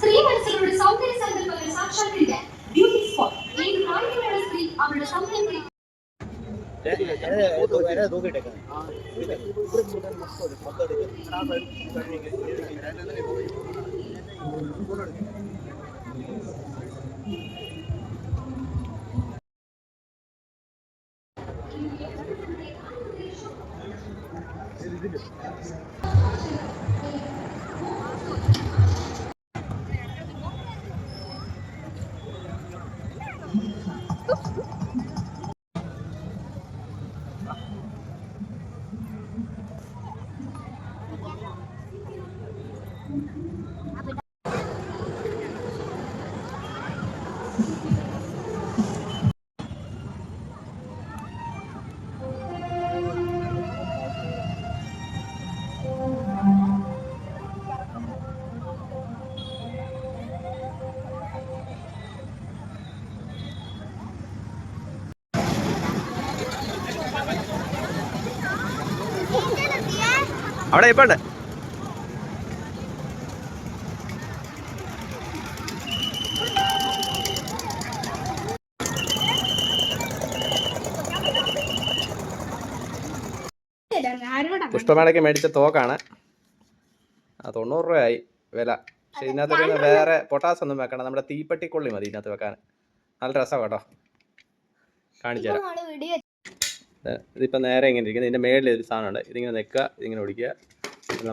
സ്ത്രീ മനസ്സിലൂടെ സൗന്ദര്യ സങ്കല്പങ്ങൾ സാക്ഷാത്കരിക്കാൻ ബ്യൂട്ടി സ്പോട്ട്. ഏത് പ്രായത്തിലുള്ള സ്ത്രീ അവരുടെ സൗന്ദര്യത്തെ അവിടെ ഇപ്പൊ ഉണ്ട്. പുഷ്പമേളയ്ക്ക് മേടിച്ച തോക്കാണ്. 90 രൂപയായി വില. പക്ഷെ ഇതിനകത്ത് പിന്നെ വേറെ പൊട്ടാസ് ഒന്നും വെക്കണം. നമ്മുടെ തീപ്പെട്ടിക്കൊള്ളി മതി ഇതിനകത്ത് വെക്കാൻ. നല്ല രസമാണ് കേട്ടോ. കാണിച്ചു തരാം. ഇതിപ്പോ നേരെ ഇങ്ങനെ ഇരിക്കുന്നത്. ഇതിന്റെ മേളിൽ ഒരു സാധനമുണ്ട്. ഇതിങ്ങനെ നിൽക്കുക, ഇതിങ്ങനെ ഓടിക്കുക.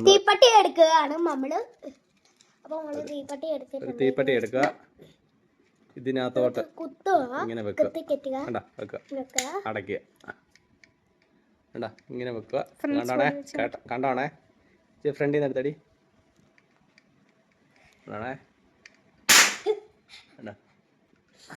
തീപ്പെട്ടി എടുക്കുകയാണ് നമ്മള്. തീപ്പെട്ടി എടുക്കുക, ഇതിനകത്തോട്ട് ഇങ്ങനെ വെക്കുക. കണ്ടോ? വെക്കുക, അടയ്ക്കുക. കണ്ടോ? ഇങ്ങനെ വെക്കുക. കണ്ടോണേ, കണ്ടോണേ. ഫ്രണ്ടിൽ നിന്ന് എടുത്തടി. കണ്ടോണേ.